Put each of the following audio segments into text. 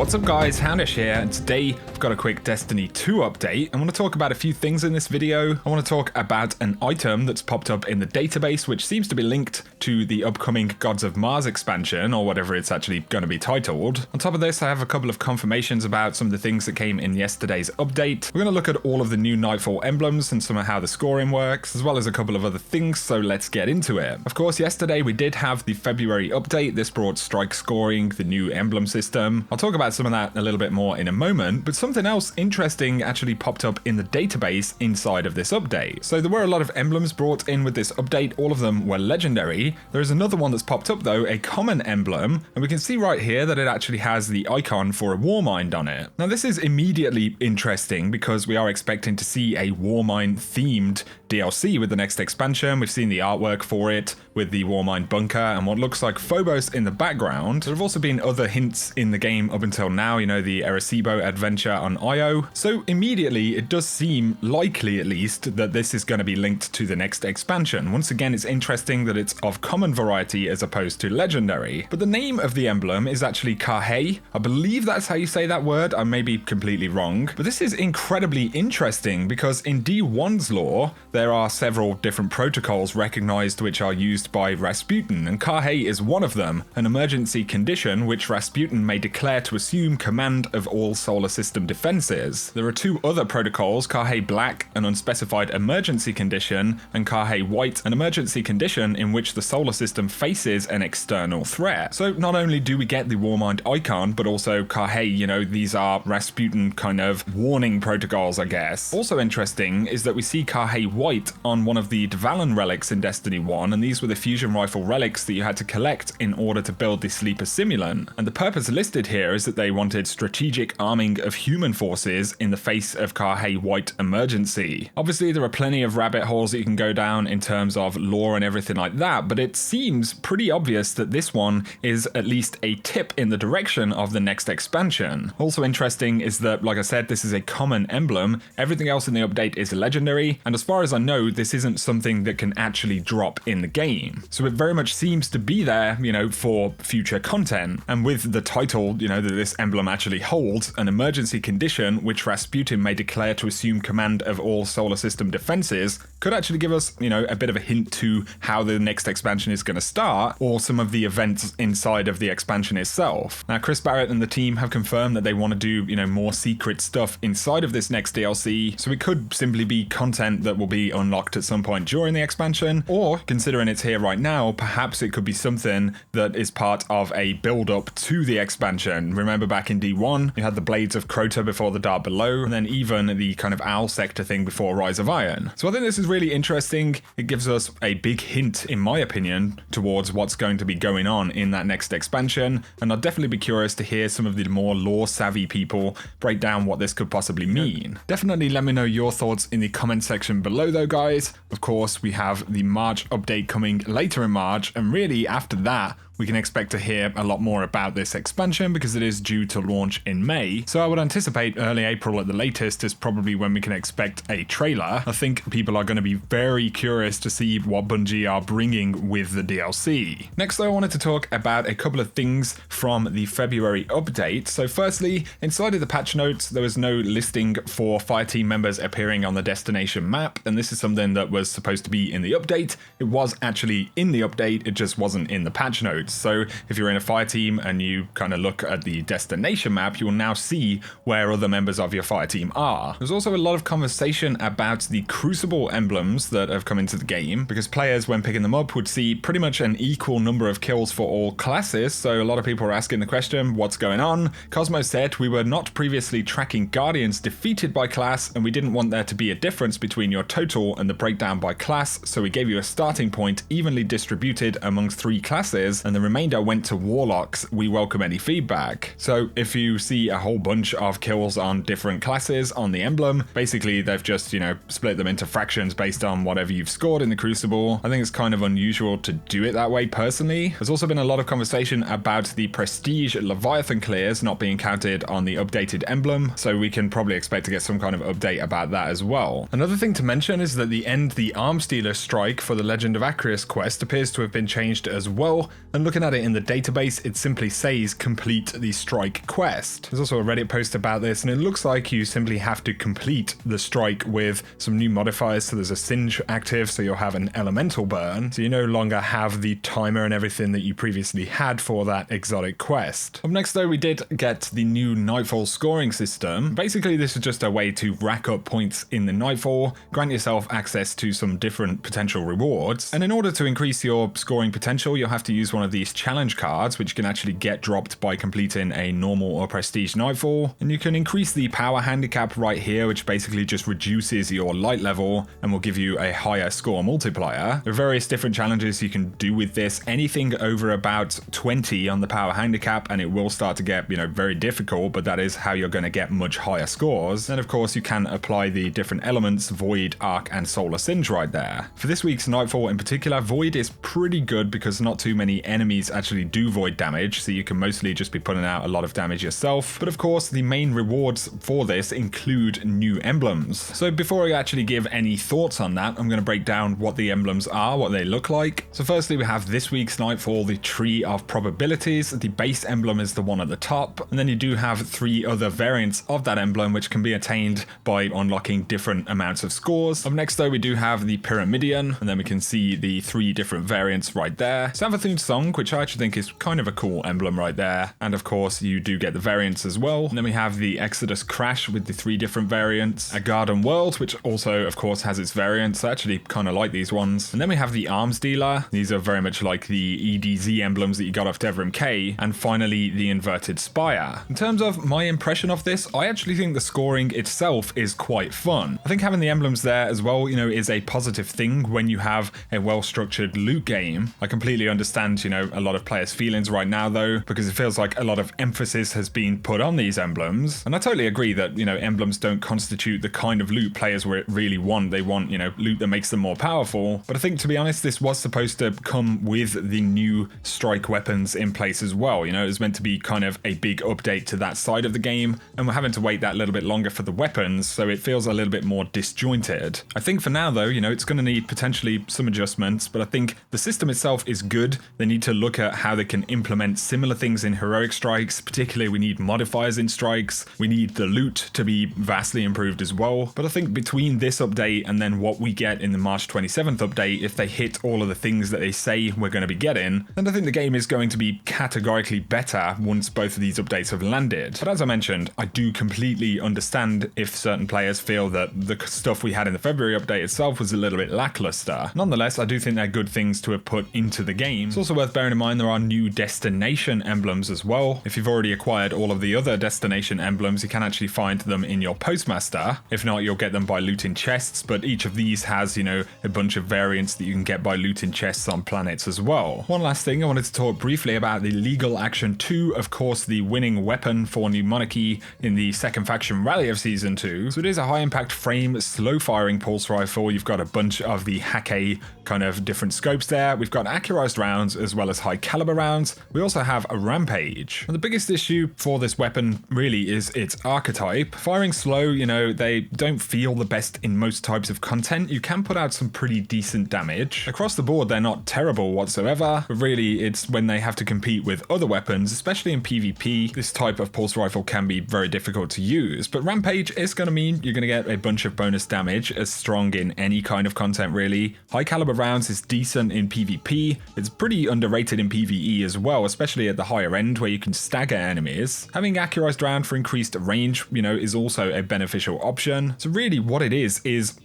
What's up guys, Houndish here, and today I've got a quick Destiny 2 update. I want to talk about a few things in this video. I want to talk about an item that's popped up in the database which seems to be linked to the upcoming Gods of Mars expansion, or whatever it's actually going to be titled. On top of this, I have a couple of confirmations about some of the things that came in yesterday's update. We're going to look at all of the new Nightfall Emblems and some of how the scoring works, as well as a couple of other things, so let's get into it. Of course, yesterday we did have the February update. This brought strike scoring, the new emblem system. I'll talk about some of that a little bit more in a moment, but something else interesting actually popped up in the database inside of this update. So there were a lot of emblems brought in with this update. All of them were legendary. There is another one that's popped up though, a common emblem, and we can see right here that it actually has the icon for a Warmind on it. Now this is immediately interesting because we are expecting to see a Warmind themed DLC with the next expansion. We've seen the artwork for it with the Warmind bunker and what looks like Phobos in the background. There have also been other hints in the game up until now, you know, the Arecibo adventure on Io. So immediately it does seem likely, at least, that this is going to be linked to the next expansion. Once again, it's interesting that it's of common variety as opposed to legendary. But the name of the emblem is actually Kahei. I believe that's how you say that word. I may be completely wrong. But this is incredibly interesting because in D1's lore, there are several different protocols recognized which are used by Rasputin, and Kahei is one of them, an emergency condition which Rasputin may declare to assume command of all solar system defenses. There are two other protocols, Kahei Black, an unspecified emergency condition, and Kahei White, an emergency condition in which the solar system faces an external threat. So not only do we get the Warmind icon, but also Kahei, you know, these are Rasputin kind of warning protocols, I guess. Also interesting is that we see Kahei White on one of the Dvalin relics in Destiny 1, and these were the fusion rifle relics that you had to collect in order to build the sleeper simulant. And the purpose listed here is that they wanted strategic arming of human forces in the face of Kahei White emergency. Obviously there are plenty of rabbit holes that you can go down in terms of lore and everything like that, but it seems pretty obvious that this one is at least a tip in the direction of the next expansion. Also interesting is that, like I said, this is a common emblem. Everything else in the update is legendary, and as far as I know, this isn't something that can actually drop in the game. So it very much seems to be there, you know, for future content. And with the title, you know, that this emblem actually holds, an emergency condition which Rasputin may declare to assume command of all solar system defenses, could actually give us, you know, a bit of a hint to how the next expansion is going to start, or some of the events inside of the expansion itself. Now, Chris Barrett and the team have confirmed that they want to do, you know, more secret stuff inside of this next DLC, so it could simply be content that will be unlocked at some point during the expansion, or considering it's here right now, perhaps it could be something that is part of a build-up to the expansion. Remember back in D1, you had the Blades of Crota before the Dark Below, and then even the kind of Owl Sector thing before Rise of Iron. So I think this is really interesting. It gives us a big hint, in my opinion, towards what's going to be going on in that next expansion, and I'd definitely be curious to hear some of the more lore-savvy people break down what this could possibly mean. Definitely let me know your thoughts in the comment section below though, guys. Of course, we have the March update coming later in March, and really after that, we can expect to hear a lot more about this expansion because it is due to launch in May. So I would anticipate early April at the latest is probably when we can expect a trailer. I think people are going to be very curious to see what Bungie are bringing with the DLC. Next though, I wanted to talk about a couple of things from the February update. So firstly, inside of the patch notes, there was no listing for Fireteam members appearing on the destination map, and this is something that was supposed to be in the update. It was actually in the update, it just wasn't in the patch notes. So if you're in a fire team and you kind of look at the destination map, you will now see where other members of your fire team are. There's also a lot of conversation about the Crucible emblems that have come into the game, because players, when picking them up, would see pretty much an equal number of kills for all classes. So a lot of people are asking the question, what's going on? Cosmo said, we were not previously tracking Guardians defeated by class, and we didn't want there to be a difference between your total and the breakdown by class, so we gave you a starting point evenly distributed amongst 3 classes, and the remainder went to Warlocks. We welcome any feedback. So if you see a whole bunch of kills on different classes on the emblem, basically they've just, you know, split them into fractions based on whatever you've scored in the Crucible. I think it's kind of unusual to do it that way personally. There's also been a lot of conversation about the Prestige Leviathan clears not being counted on the updated emblem, so we can probably expect to get some kind of update about that as well. Another thing to mention is that the End the Arms Dealer strike for the Legend of Acrius quest appears to have been changed as well, and Looking at it in the database, it simply says complete the strike quest. There's also a Reddit post about this, and it looks like you simply have to complete the strike with some new modifiers. So there's a singe active, so you'll have an elemental burn, so you no longer have the timer and everything that you previously had for that exotic quest. Up next though, we did get the new Nightfall scoring system. Basically this is just a way to rack up points in the Nightfall, grant yourself access to some different potential rewards, and in order to increase your scoring potential, you'll have to use one of these challenge cards, which can actually get dropped by completing a normal or prestige Nightfall, and you can increase the power handicap right here, which basically just reduces your light level and will give you a higher score multiplier. There are various different challenges you can do with this, anything over about 20 on the power handicap, and it will start to get, very difficult, but that is how you're going to get much higher scores. And of course you can apply the different elements, Void, Arc, and Solar Singe right there. For this week's Nightfall in particular, Void is pretty good because not too many enemies actually do Void damage, so you can mostly just be putting out a lot of damage yourself. But of course the main rewards for this include new emblems. So before I actually give any thoughts on that, I'm going to break down what the emblems are, what they look like. So firstly, we have this week's Nightfall, the Tree of Probabilities. The base emblem is the one at the top, and then you do have 3 other variants of that emblem which can be attained by unlocking different amounts of scores. Up next though, we do have the Pyramidion, and then we can see the 3 different variants right there. Savathun's Song, which I actually think is kind of a cool emblem right there, and of course you do get the variants as well. And then we have the Exodus Crash with the 3 different variants, a Garden World, which also of course has its variants. I actually kind of like these ones. And then we have the Arms Dealer. These are very much like the EDZ emblems that you got off Devrim K. And finally the Inverted Spire. In terms of my impression of this, I actually think the scoring itself is quite fun. I think having the emblems there as well, is a positive thing when you have a well-structured loot game. I completely understand, a lot of players' feelings right now though, because it feels like a lot of emphasis has been put on these emblems. And I totally agree that, emblems don't constitute the kind of loot players really want. They want, loot that makes them more powerful. But I think, to be honest, this was supposed to come with the new strike weapons in place as well. It was meant to be kind of a big update to that side of the game, and we're having to wait that little bit longer for the weapons, so it feels a little bit more disjointed. I think for now though, it's going to need potentially some adjustments, but I think the system itself is good. They need to look at how they can implement similar things in heroic strikes. Particularly, we need modifiers in strikes. We need the loot to be vastly improved as well. But I think between this update and then what we get in the March 27th update, if they hit all of the things that they say we're going to be getting, then I think the game is going to be categorically better once both of these updates have landed. But as I mentioned, I do completely understand if certain players feel that the stuff we had in the February update itself was a little bit lackluster. Nonetheless, I do think they're good things to have put into the game. It's also worth bearing in mind there are new destination emblems as well. If you've already acquired all of the other destination emblems, you can actually find them in your Postmaster. If not, you'll get them by looting chests, but each of these has, a bunch of variants that you can get by looting chests on planets as well. One last thing, I wanted to talk briefly about the Legal Action 2, of course the winning weapon for New Monarchy in the second faction rally of Season 2. So it is a high impact frame, slow firing pulse rifle. You've got a bunch of the Hake kind of different scopes there. We've got accurized rounds as well as high caliber rounds. We also have a Rampage. And the biggest issue for this weapon really is its archetype. Firing slow, they don't feel the best in most types of content. You can put out some pretty decent damage. Across the board, they're not terrible whatsoever, but really it's when they have to compete with other weapons, especially in PvP, this type of pulse rifle can be very difficult to use. But Rampage is going to mean you're going to get a bunch of bonus damage, as strong in any kind of content really. High caliber rounds is decent in PvP. It's pretty underrated in PvE as well, especially at the higher end where you can stagger enemies. Having accurized round for increased range, is also a beneficial option. So really what it is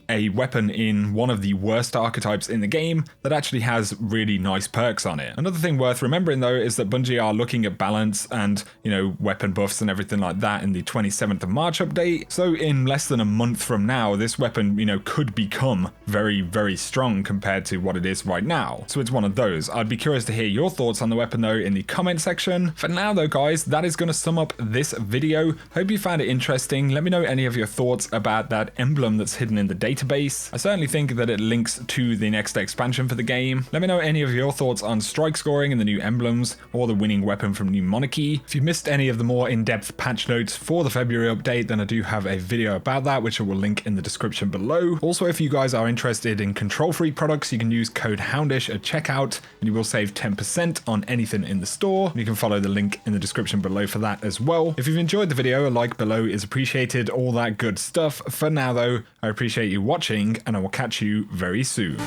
a weapon in one of the worst archetypes in the game that actually has really nice perks on it. Another thing worth remembering though is that Bungie are looking at balance and, weapon buffs and everything like that in the 27th of March update. So in less than a month from now, this weapon, could become very, very strong compared to what it is right now. So it's one of those. I'd be curious to hear your thoughts on the weapon though in the comment section. For now though guys, that is going to sum up this video. Hope you found it interesting. Let me know any of your thoughts about that emblem that's hidden in the database. I certainly think that it links to the next expansion for the game. Let me know any of your thoughts on strike scoring in the new emblems or the winning weapon from New Monarchy. If you've missed any of the more in-depth patch notes for the February update, then I do have a video about that, which I will link in the description below. Also, if you guys are interested in Control Freak products, you can use code HOUNDISH at checkout and you will save 10% on anything in the store. You can follow the link in the description below for that as well. If you've enjoyed the video, a like below is appreciated, all that good stuff. For now though, I appreciate you watching and I will catch you very soon.